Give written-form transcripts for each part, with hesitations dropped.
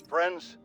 Friends,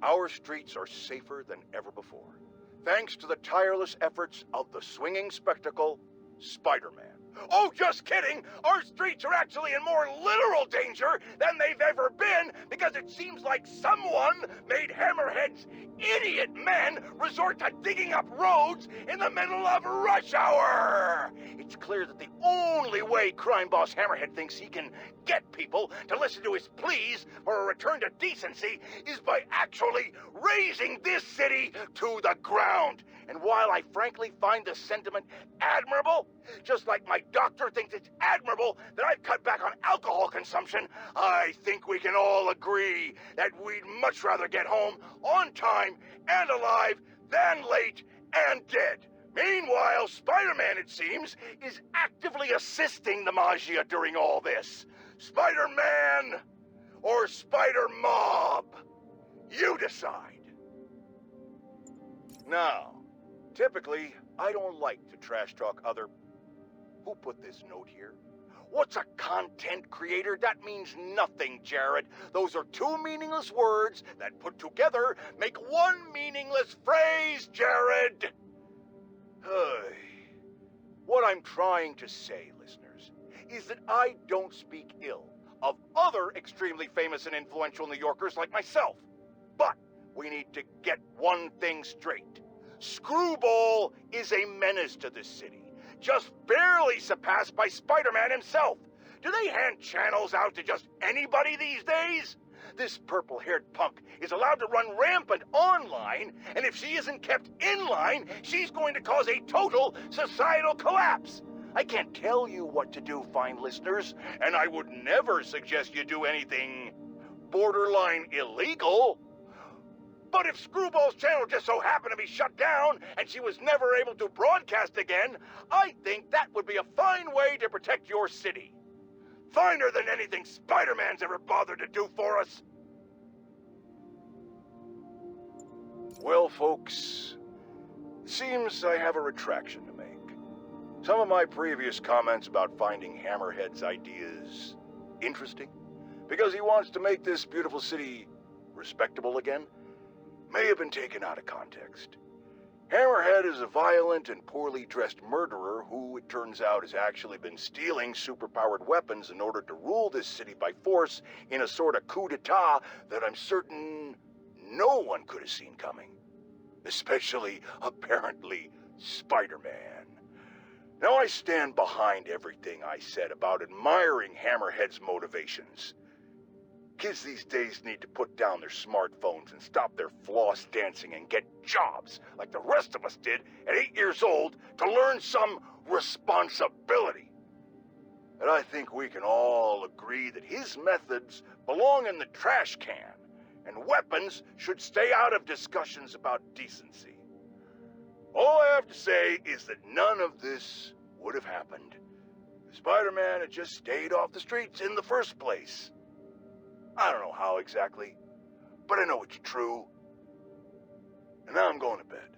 our streets are safer than ever before, thanks to the tireless efforts of the swinging spectacle, Spider-Man. Oh, just kidding! Our streets are actually in more literal danger than they've ever been because it seems like someone made Hammerhead's idiot men resort to digging up roads in the middle of rush hour! It's clear that the only way crime boss Hammerhead thinks he can get people to listen to his pleas for a return to decency is by actually razing this city to the ground. And while I frankly find the sentiment admirable, just like my doctor thinks it's admirable that I've cut back on alcohol consumption, I think we can all agree that we'd much rather get home on time and alive than late and dead. Meanwhile, Spider-Man, it seems, is actively assisting the Magia during all this. Spider-Man or Spider-Mob? You decide. Now, typically, I don't like to trash talk other... Who put this note here? What's a content creator? That means nothing, Jared. Those are two meaningless words that put together make one meaningless phrase, Jared. What I'm trying to say, listeners, is that I don't speak ill of other extremely famous and influential New Yorkers like myself. But we need to get one thing straight. Screwball is a menace to this city, just barely surpassed by Spider-Man himself. Do they hand channels out to just anybody these days? This purple-haired punk is allowed to run rampant online, and if she isn't kept in line, she's going to cause a total societal collapse. I can't tell you what to do, fine listeners, and I would never suggest you do anything borderline illegal. But if Screwball's channel just so happened to be shut down and she was never able to broadcast again, I think that would be a fine way to protect your city. Finer than anything Spider-Man's ever bothered to do for us. Well, folks, it seems I have a retraction to make. Some of my previous comments about finding Hammerhead's ideas interesting, because he wants to make this beautiful city respectable again, may have been taken out of context. Hammerhead is a violent and poorly dressed murderer who, it turns out, has actually been stealing superpowered weapons in order to rule this city by force in a sort of coup d'etat that I'm certain no one could have seen coming. Especially, apparently, Spider-Man. Now I stand behind everything I said about admiring Hammerhead's motivations. Kids these days need to put down their smartphones and stop their floss dancing and get jobs like the rest of us did at 8 years old to learn some responsibility. And I think we can all agree that his methods belong in the trash can, and weapons should stay out of discussions about decency. All I have to say is that none of this would have happened if Spider-Man had just stayed off the streets in the first place. I don't know how exactly, but I know it's true. And now I'm going to bed.